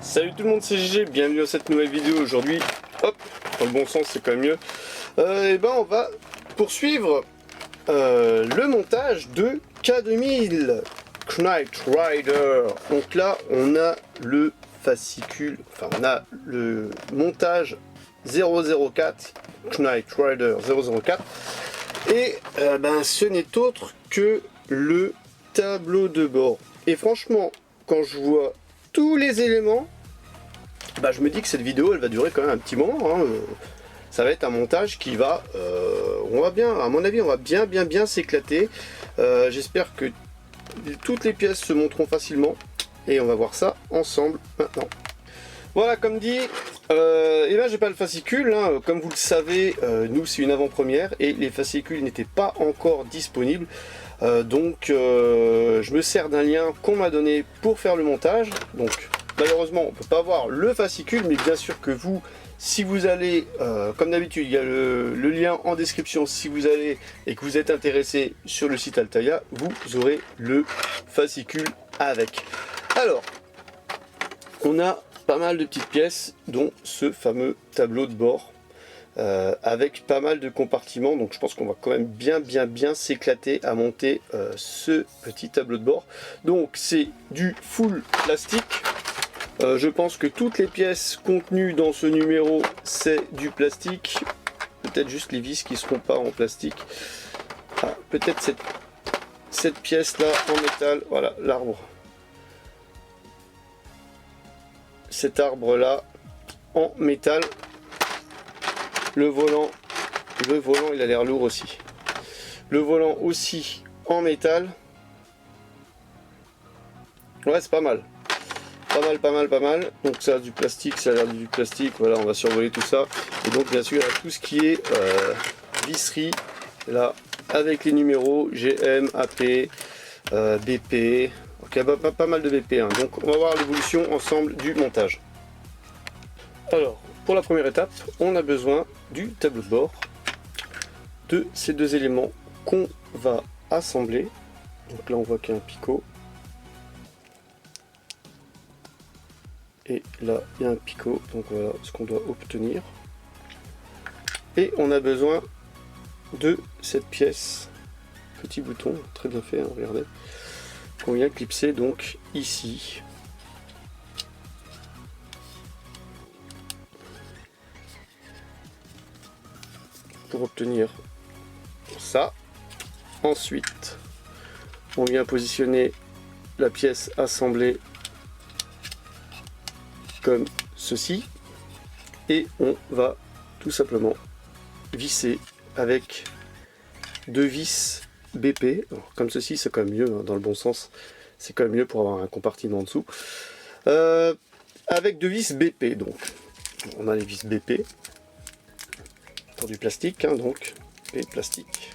Salut tout le monde, c'est GG, bienvenue dans cette nouvelle vidéo. Aujourd'hui, hop, dans le bon sens c'est quand même mieux. Et ben on va poursuivre le montage de K2000 Knight Rider. Donc là on a le fascicule, enfin on a le montage 004 Knight Rider 004 et ben ce n'est autre que le tableau de bord. Et franchement, quand je vois tous les éléments, bah, je me dis que cette vidéo elle va durer quand même un petit moment, hein. Ça va être un montage qui va, on va bien, à mon avis, on va bien s'éclater. J'espère que toutes les pièces se monteront facilement et on va voir ça ensemble maintenant. Voilà, comme dit, et là j'ai pas le fascicule, hein. Comme vous le savez, nous c'est une avant-première et les fascicules n'étaient pas encore disponibles. Donc je me sers d'un lien qu'on m'a donné pour faire le montage. Donc malheureusement on peut pas voir le fascicule, mais bien sûr que vous, si vous allez, comme d'habitude il y a le lien en description, si vous allez et que vous êtes intéressé sur le site Altaïa, vous aurez le fascicule avec. Alors, on a pas mal de petites pièces, dont ce fameux tableau de bord. Avec pas mal de compartiments, donc je pense qu'on va quand même bien s'éclater à monter ce petit tableau de bord. Donc c'est du full plastique. Je pense que toutes les pièces contenues dans ce numéro c'est du plastique, peut-être juste les vis qui ne seront pas en plastique. Ah, peut-être cette pièce là en métal, voilà l'arbre, cet arbre là en métal. Le volant il a l'air lourd aussi. Le volant aussi en métal. Ouais, c'est pas mal. Pas mal. Donc ça a du plastique, ça a l'air du plastique. Voilà, on va survoler tout ça. Et donc bien sûr, il y a tout ce qui est visserie. Là, avec les numéros GM, AP, BP. Ok, pas mal de BP. Hein. Donc on va voir l'évolution ensemble du montage. Alors, pour la première étape, on a besoin du tableau de bord, de ces deux éléments qu'on va assembler. Donc là on voit qu'il y a un picot, et là il y a un picot, donc voilà ce qu'on doit obtenir. Et on a besoin de cette pièce, petit bouton, très bien fait, hein, regardez, qu'on vient clipser donc ici. Pour obtenir ça. Ensuite on vient positionner la pièce assemblée comme ceci et on va tout simplement visser avec deux vis BP. Alors, comme ceci c'est quand même mieux, hein, dans le bon sens, c'est quand même mieux pour avoir un compartiment en dessous, avec deux vis BP. Donc on a les vis BP pour du plastique, hein, donc, et plastique.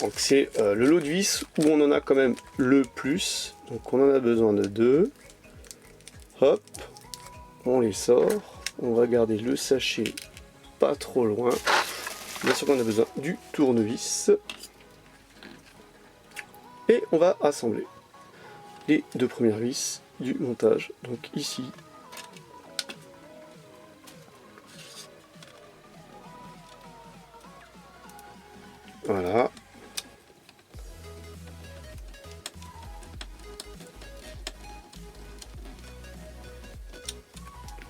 Donc c'est le lot de vis où on en a quand même le plus. Donc on en a besoin de deux. Hop, on les sort. On va garder le sachet pas trop loin. Bien sûr qu'on a besoin du tournevis. Et on va assembler les deux premières vis du montage. Donc ici. Voilà.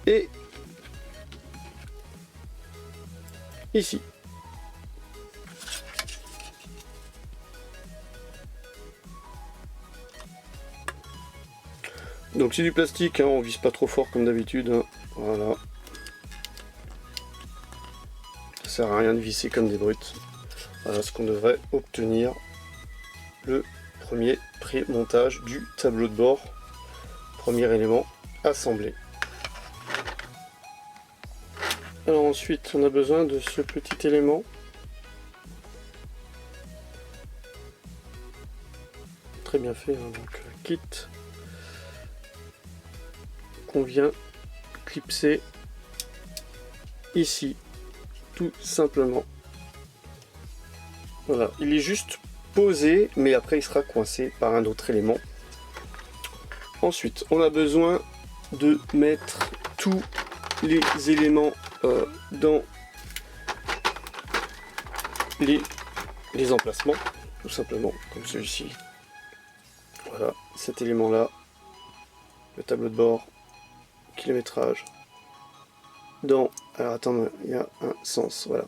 Et ici. Donc c'est du plastique, hein, on vise pas trop fort comme d'habitude, hein. Voilà. Ça sert à rien de visser comme des brutes. Voilà ce qu'on devrait obtenir. Le premier pré-montage du tableau de bord. Premier élément assemblé. Alors ensuite on a besoin de ce petit élément. Très bien fait, hein, donc kit. Qu'on vient clipser ici, tout simplement. Voilà, il est juste posé, mais après il sera coincé par un autre élément. Ensuite, on a besoin de mettre tous les éléments dans les emplacements, tout simplement, comme celui-ci. Voilà, cet élément-là, le tableau de bord, kilométrage, dans... Alors attends, il y a un sens, voilà.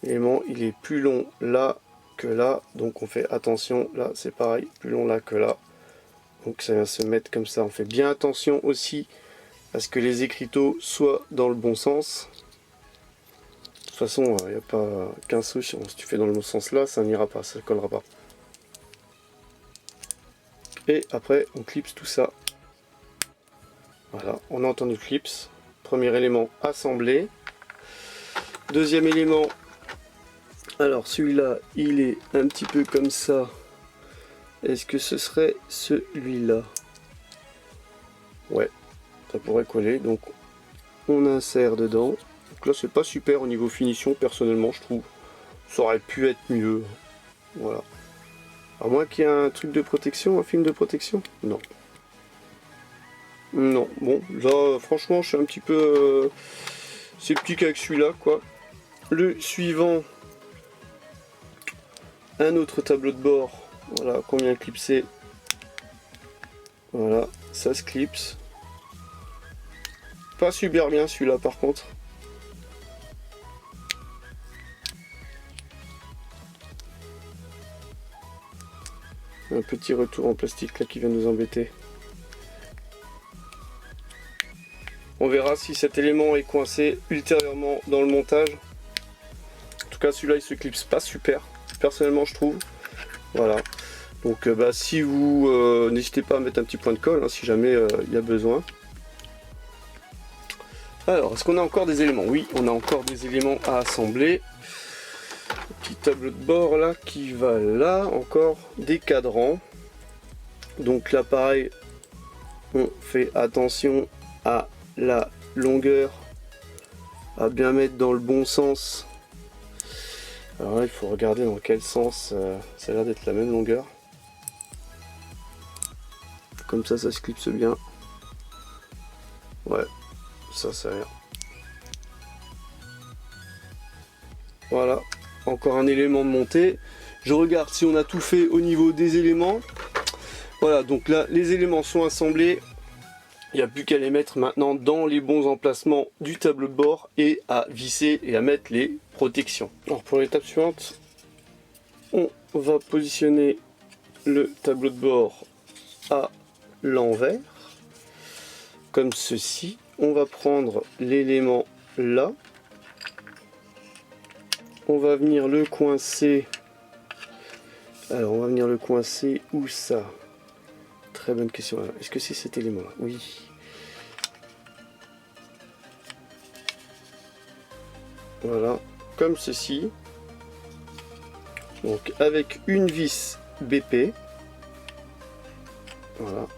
L'élément, il est plus long là que là, donc on fait attention, là c'est pareil, plus long là que là. Donc ça vient se mettre comme ça, on fait bien attention aussi à ce que les écriteaux soient dans le bon sens. De toute façon, il n'y a pas qu'un souci, si tu fais dans le bon sens là, ça n'ira pas, ça ne collera pas. Et après, on clipse tout ça. Voilà, on a entendu le clips. Premier élément assemblé. Deuxième élément, alors celui-là, il est un petit peu comme ça. Est-ce que ce serait celui-là? Ouais, ça pourrait coller. Donc, on insère dedans. Donc là, c'est pas super au niveau finition, personnellement, je trouve. Ça aurait pu être mieux. Voilà. À moins qu'il y ait un truc de protection, un film de protection? Non. Non, bon, là, franchement, je suis un petit peu sceptique avec celui-là, quoi. Le suivant, un autre tableau de bord. Voilà, combien clipser. Voilà, ça se clipse. Pas super bien celui-là, par contre. Un petit retour en plastique là qui vient nous embêter. On verra si cet élément est coincé ultérieurement dans le montage. En tout cas, celui-là, il se clipse pas super, personnellement, je trouve. Voilà. Donc, si vous n'hésitez pas à mettre un petit point de colle, hein, si jamais il y a besoin. Alors, est-ce qu'on a encore des éléments? Oui, on a encore des éléments à assembler. Petit tableau de bord là qui va là, encore des cadrans. Donc là pareil, on fait attention à la longueur, à bien mettre dans le bon sens. Alors là il faut regarder dans quel sens, ça a l'air d'être la même longueur. Comme ça se clipse bien. Ouais, ça a l'air. Voilà. Encore un élément de montée. Je regarde si on a tout fait au niveau des éléments. Voilà, donc là, les éléments sont assemblés. Il n'y a plus qu'à les mettre maintenant dans les bons emplacements du tableau de bord et à visser et à mettre les protections. Alors pour l'étape suivante, on va positionner le tableau de bord à l'envers, comme ceci. On va prendre l'élément là. On va venir le coincer. Alors, on va venir le coincer où ça? Très bonne question. Est-ce que c'est cet élément-là? Oui. Voilà, comme ceci. Donc, avec une vis BP. Voilà.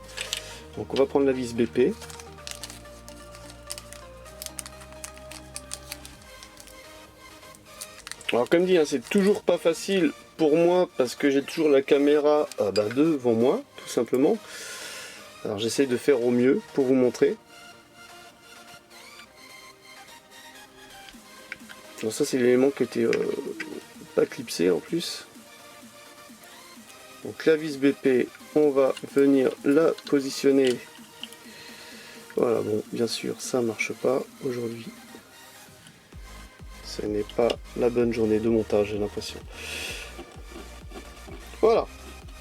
Donc, on va prendre la vis BP. Alors comme dit, hein, c'est toujours pas facile pour moi parce que j'ai toujours la caméra devant moi, tout simplement. Alors j'essaie de faire au mieux pour vous montrer. Alors ça c'est l'élément qui était pas clipsé en plus. Donc la vis BP, on va venir la positionner. Voilà, bon bien sûr ça marche pas aujourd'hui. Ce n'est pas la bonne journée de montage, j'ai l'impression. Voilà.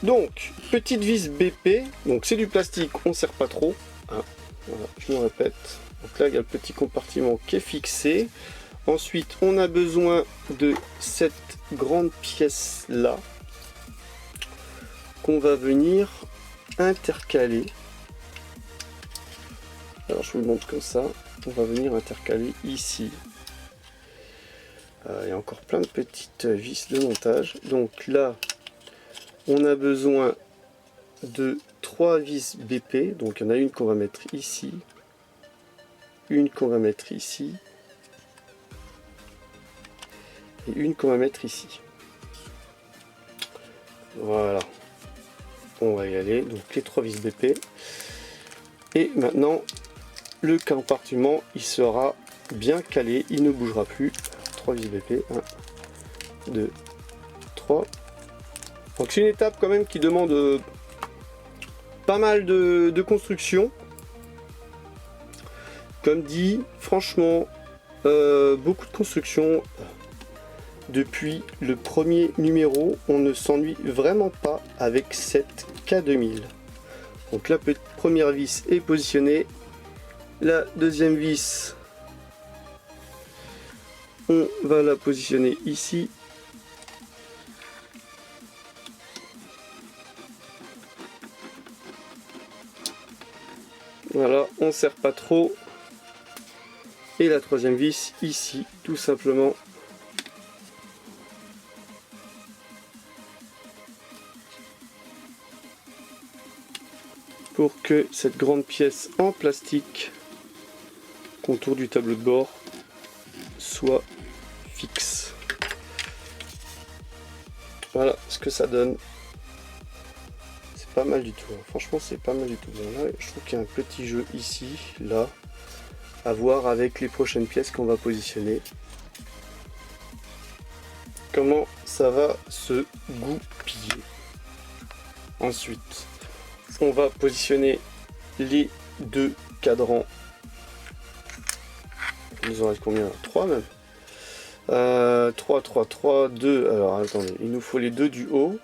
Donc, petite vis BP. Donc, c'est du plastique, on ne serre pas trop. Hein. Voilà, je me répète. Donc là, il y a le petit compartiment qui est fixé. Ensuite, on a besoin de cette grande pièce-là qu'on va venir intercaler. Alors, je vous le montre comme ça. On va venir intercaler ici. Il y a encore plein de petites vis de montage. Donc là, on a besoin de 3 vis BP. Donc il y en a une qu'on va mettre ici, une qu'on va mettre ici, et une qu'on va mettre ici. Voilà. On va y aller. Donc les 3 vis BP. Et maintenant, le compartiment il sera bien calé, il ne bougera plus. 3 vis BP, 1, 2, 3. Donc c'est une étape quand même qui demande pas mal de construction. Comme dit, franchement, beaucoup de construction. Depuis le premier numéro, on ne s'ennuie vraiment pas avec cette K2000. Donc la première vis est positionnée. La deuxième vis, on va la positionner ici. Voilà, on ne serre pas trop. Et la troisième vis ici, tout simplement. Pour que cette grande pièce en plastique, contour du tableau de bord, soit fixe. Voilà ce que ça donne. C'est pas mal du tout. Franchement, c'est pas mal du tout. Là, je trouve qu'il y a un petit jeu ici, là, à voir avec les prochaines pièces qu'on va positionner. Comment ça va se goupiller. Ensuite, on va positionner les deux cadrans. Il nous en reste combien? 3 même. 3, 2. Alors attendez, il nous faut les deux du haut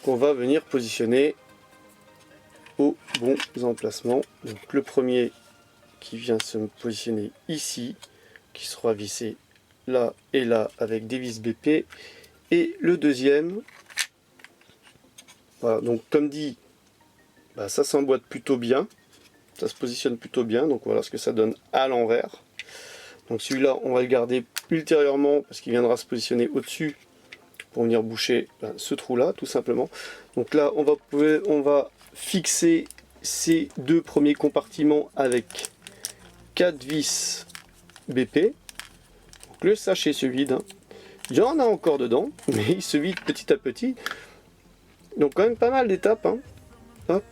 qu'on va venir positionner aux bons emplacements. Donc le premier qui vient se positionner ici, qui sera vissé là et là avec des vis BP. Et le deuxième, voilà, donc comme dit, ça s'emboîte plutôt bien, ça se positionne plutôt bien, donc voilà ce que ça donne à l'envers. Donc celui-là, on va le garder ultérieurement parce qu'il viendra se positionner au-dessus pour venir boucher ce trou-là, tout simplement. Donc là, on va fixer ces deux premiers compartiments avec 4 vis BP. Donc le sachet se vide. Il y en a encore dedans, mais il se vide petit à petit. Donc quand même pas mal d'étapes. Hop.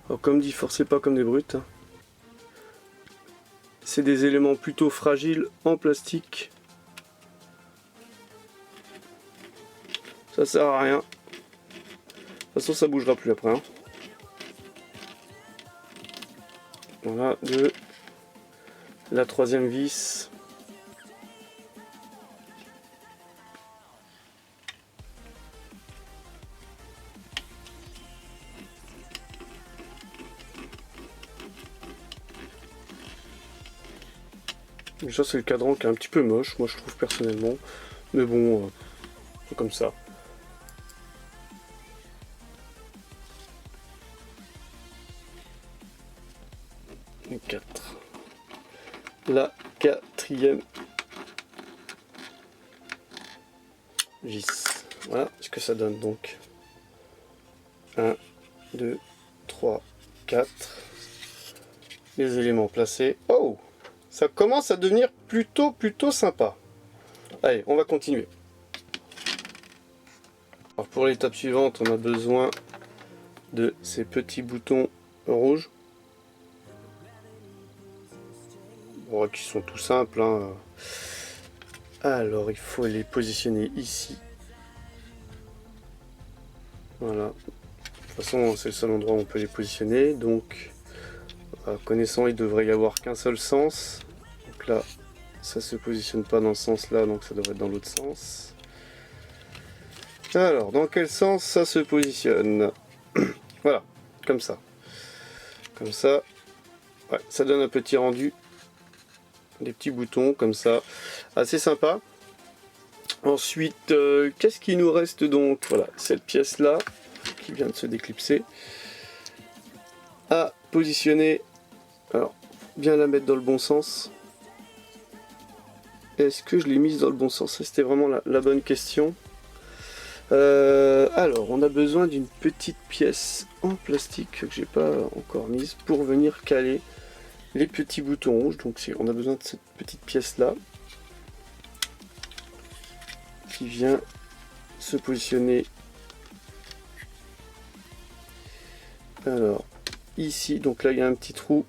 Alors, comme dit, forcez pas comme des brutes. C'est des éléments plutôt fragiles en plastique. Ça sert à rien. De toute façon, ça bougera plus après. Voilà, la troisième vis. Déjà c'est le cadran qui est un petit peu moche, moi je trouve personnellement, mais bon, c'est comme ça. Et 4. La quatrième vis. Voilà ce que ça donne donc. 1, 2, 3, 4. Les éléments placés. Oh! Ça commence à devenir plutôt sympa. Allez, on va continuer. Alors pour l'étape suivante, on a besoin de ces petits boutons rouges. Bon, qui sont tout simples. Alors, il faut les positionner ici. Voilà. De toute façon, c'est le seul endroit où on peut les positionner. Donc, connaissant, il devrait y avoir qu'un seul sens. Donc là, ça se positionne pas dans ce sens-là, donc ça devrait être dans l'autre sens. Alors, dans quel sens ça se positionne? Voilà, comme ça. Comme ça. Ouais, ça donne un petit rendu. Des petits boutons comme ça. Assez sympa. Ensuite, qu'est-ce qui nous reste donc? Voilà, cette pièce-là, qui vient de se déclipser. À positionner. Alors, bien la mettre dans le bon sens. Est-ce que je l'ai mise dans le bon sens? C'était vraiment la bonne question. Alors, on a besoin d'une petite pièce en plastique que j'ai pas encore mise pour venir caler les petits boutons rouges. Donc, on a besoin de cette petite pièce là qui vient se positionner. Alors, ici, donc là il y a un petit trou.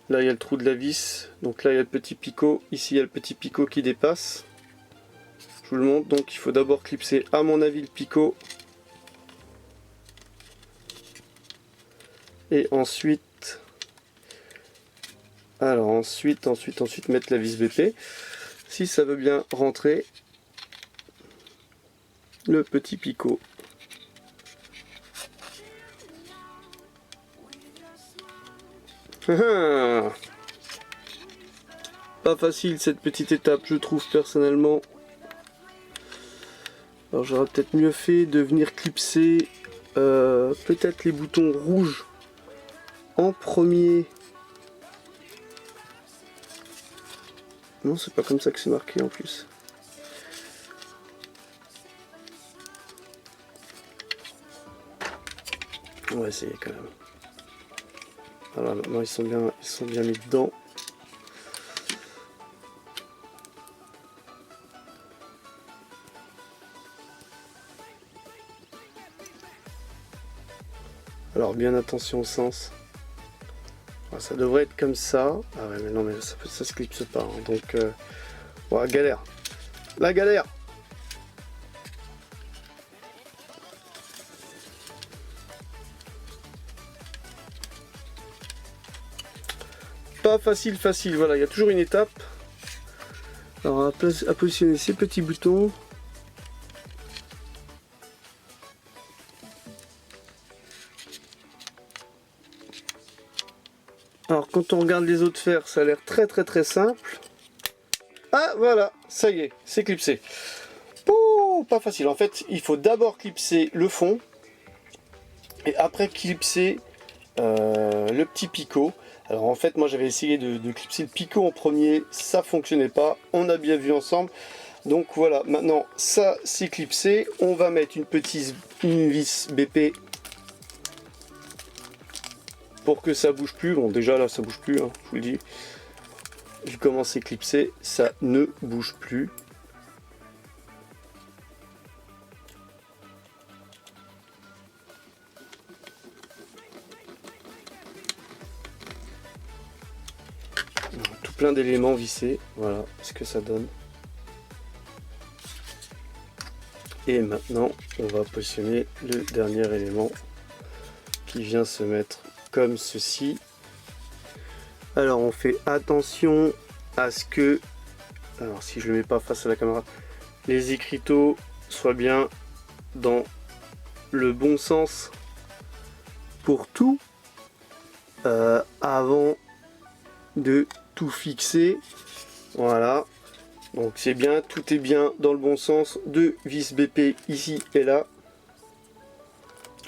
Là il y a le trou de la vis. Donc là il y a le petit picot. Ici il y a le petit picot qui dépasse. Je vous le montre. Donc il faut d'abord clipser, à mon avis, le picot. Et ensuite... Alors ensuite mettre la vis BP. Si ça veut bien rentrer. Le petit picot. Pas facile cette petite étape, je trouve personnellement. Alors j'aurais peut-être mieux fait de venir clipser peut-être les boutons rouges en premier. Non, c'est pas comme ça que c'est marqué en plus. On va essayer quand même. Voilà, maintenant ils sont bien mis dedans. Alors bien attention au sens. Alors, ça devrait être comme ça. Ah ouais mais non mais ça se clipse pas. Hein. Donc voilà, galère. La galère. Pas facile, voilà, il y a toujours une étape. Alors à positionner ces petits boutons. Alors quand on regarde les autres faire, ça a l'air très simple. Ah voilà, ça y est, c'est clipsé. Ouh, pas facile, en fait il faut d'abord clipser le fond. Et après clipser le petit picot. Alors en fait moi j'avais essayé de clipser le picot en premier, ça fonctionnait pas, on a bien vu ensemble. Donc voilà, maintenant ça c'est clipsé, on va mettre une vis BP pour que ça bouge plus. Bon déjà là ça bouge plus, hein, je vous le dis. Vu comment c'est clipsé, ça ne bouge plus. Tout plein d'éléments vissés, voilà ce que ça donne. Et maintenant on va positionner le dernier élément qui vient se mettre comme ceci. Alors on fait attention à ce que, alors si je le mets pas face à la caméra, les écriteaux soient bien dans le bon sens pour tout avant de tout fixer. Voilà, donc c'est bien, tout est bien dans le bon sens. Deux vis BP ici et là.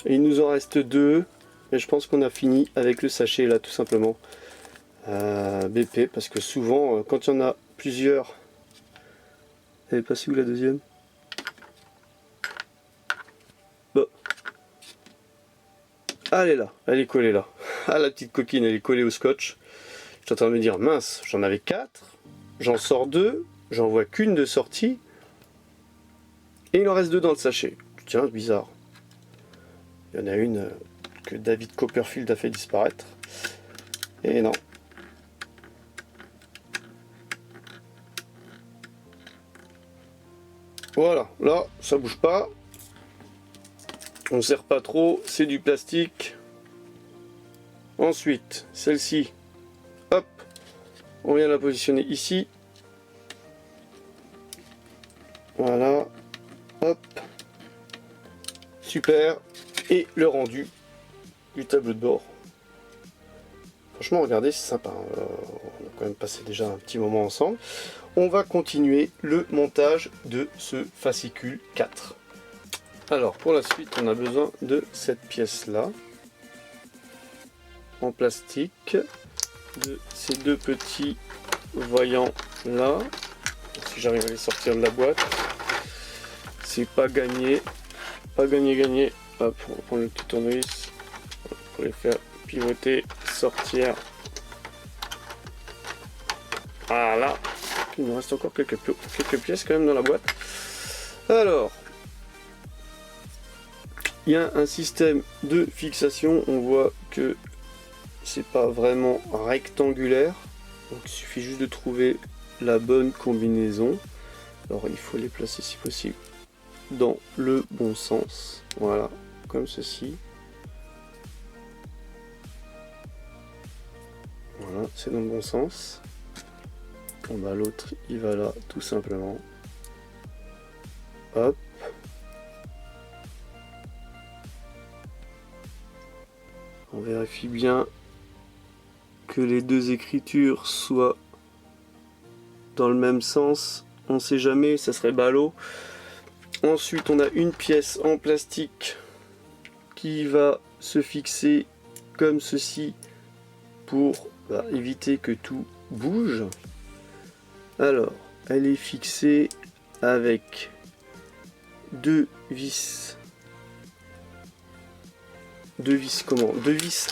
Et il nous en reste deux. Et je pense qu'on a fini avec le sachet là tout simplement. BP, parce que souvent quand il y en a plusieurs. Elle est passée où la deuxième? Bon. Ah, elle est là, elle est collée là. Ah, la petite coquine, elle est collée au scotch. Je suis en train de me dire, mince, j'en avais 4, j'en sors 2, j'en vois qu'une de sortie. Et il en reste 2 dans le sachet. Tiens, c'est bizarre. Il y en a une que David Copperfield a fait disparaître. Et non. Voilà, là, ça bouge pas. On serre pas trop, c'est du plastique. Ensuite, celle-ci, hop, on vient la positionner ici. Voilà, hop, super. Et le rendu du tableau de bord. Franchement, regardez, c'est sympa. On a quand même passé déjà un petit moment ensemble. On va continuer le montage de ce fascicule 4. Alors, pour la suite, on a besoin de cette pièce-là, en plastique, de ces deux petits voyants-là. Si j'arrive à les sortir de la boîte. c'est pas gagné. Pas gagné. Hop, on va prendre le petit tournevis pour les faire pivoter, sortir. Voilà. Il nous reste encore quelques pièces quand même dans la boîte. Alors, il y a un système de fixation. On voit que c'est pas vraiment rectangulaire. Donc il suffit juste de trouver la bonne combinaison. Alors il faut les placer si possible dans le bon sens. Voilà, comme ceci. Voilà, c'est dans le bon sens. Bon, bah, l'autre il va là tout simplement. Hop. On vérifie bien que les deux écritures soient dans le même sens. On sait jamais, ça serait ballot. Ensuite on a une pièce en plastique qui va se fixer comme ceci pour éviter que tout bouge. Alors elle est fixée avec deux vis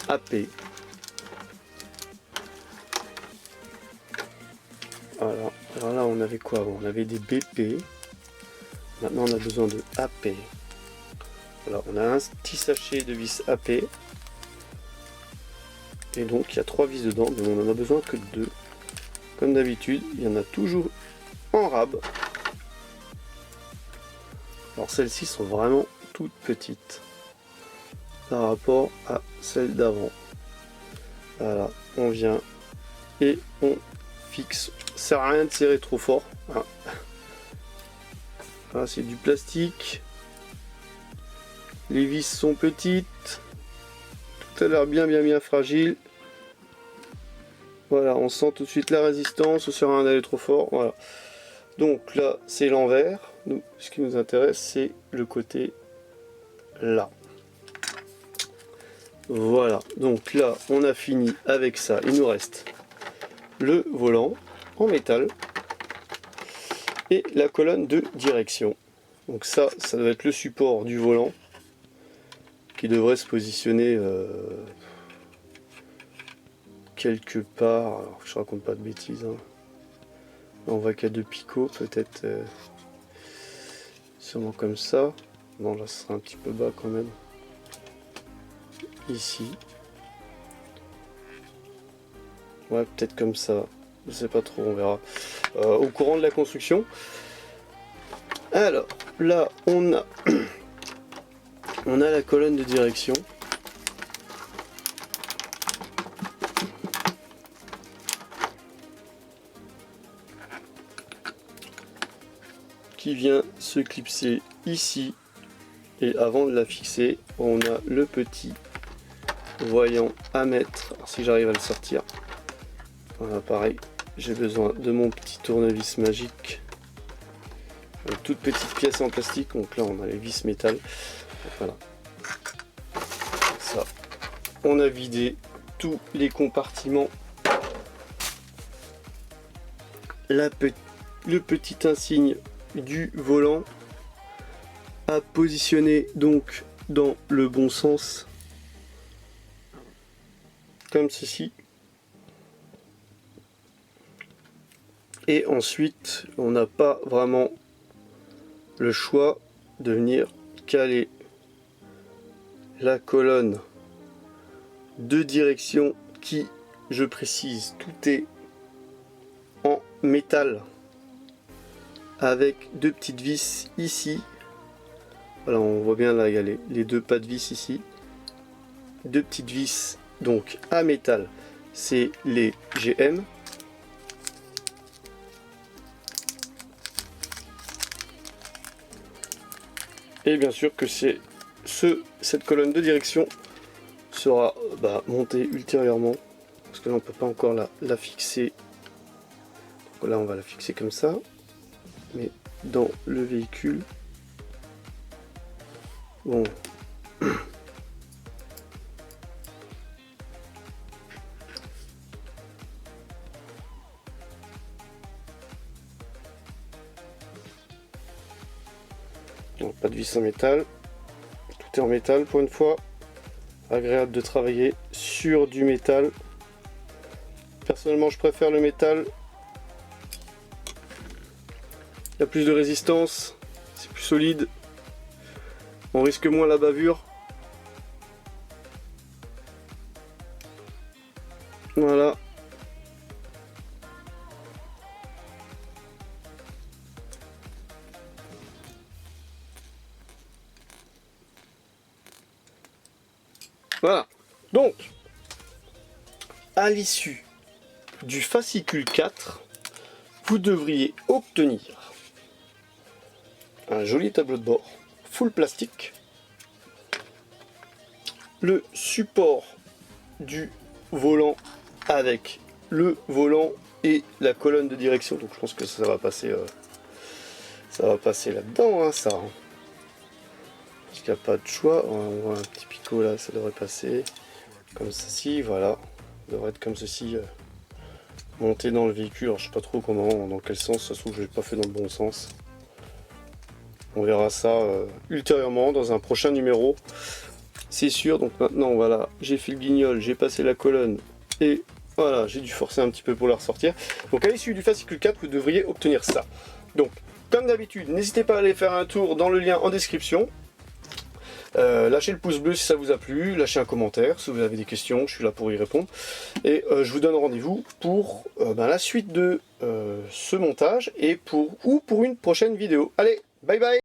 AP. Voilà. Alors là on avait quoi avant? On avait des BP. Maintenant on a besoin de AP. Voilà, on a un petit sachet de vis AP. Et donc il y a 3 vis dedans, mais on en a besoin que de 2. Comme d'habitude, il y en a toujours en rab. Alors celles-ci sont vraiment toutes petites par rapport à celles d'avant. Voilà, on vient et on fixe. Ça sert à rien de serrer trop fort. Hein. Voilà, c'est du plastique. Les vis sont petites. Tout a l'air bien fragile. Voilà, on sent tout de suite la résistance. Ça sert à rien d'aller trop fort. Voilà. Donc là, c'est l'envers. Nous, ce qui nous intéresse, c'est le côté là. Voilà. Donc là, on a fini avec ça. Il nous reste le volant en métal et la colonne de direction. Donc ça doit être le support du volant qui devrait se positionner quelque part. Alors, je raconte pas de bêtises. Hein. On voit qu'il y a 2 picots, peut-être sûrement comme ça. Bon, là, ce sera un petit peu bas quand même. Ici. Ouais, peut-être comme ça. Je sais pas trop, on verra. Au courant de la construction. Alors, là, on a la colonne de direction. Qui vient se clipser ici. Et avant de la fixer, on a le petit voyant à mettre. Alors, si j'arrive à le sortir. Voilà, pareil, j'ai besoin de mon petit tournevis magique. Une toute petite pièce en plastique, donc là on a les vis métal. Voilà. Ça. On a vidé tous les compartiments. Le petit insigne du volant à positionner donc dans le bon sens. Comme ceci. Et ensuite, on n'a pas vraiment le choix de venir caler la colonne de direction qui, je précise, tout est en métal avec 2 petites vis ici. Voilà, on voit bien là, il y a les 2 pas de vis ici. 2 petites vis donc à métal, c'est les GM. Et bien sûr que cette colonne de direction sera montée ultérieurement, parce que là on peut pas encore la fixer. Donc là on va la fixer comme ça, mais dans le véhicule. Bon. Donc, pas de vis en métal. Tout est en métal pour une fois. Agréable de travailler sur du métal. Personnellement, je préfère le métal. Il y a plus de résistance, c'est plus solide. On risque moins la bavure. Voilà. Voilà. Donc, à l'issue du fascicule 4, vous devriez obtenir un joli tableau de bord full plastique, le support du volant avec le volant et la colonne de direction. Donc je pense que ça va passer là-dedans, hein, ça. Parce qu'il n'y a pas de choix. On voit un petit picot là, ça devrait passer comme ceci, voilà. Ça devrait être comme ceci, monté dans le véhicule. Alors je sais pas trop comment, dans quel sens, ça se trouve que je l'ai pas fait dans le bon sens. On verra ça ultérieurement dans un prochain numéro, c'est sûr. Donc maintenant voilà, j'ai fait le guignol, j'ai passé la colonne et voilà, j'ai dû forcer un petit peu pour la ressortir. Donc à l'issue du fascicule 4, vous devriez obtenir ça. Donc comme d'habitude, n'hésitez pas à aller faire un tour dans le lien en description. Lâchez le pouce bleu si ça vous a plu, lâchez un commentaire si vous avez des questions, je suis là pour y répondre. Et je vous donne rendez-vous pour la suite de ce montage et pour une prochaine vidéo. Allez, bye bye!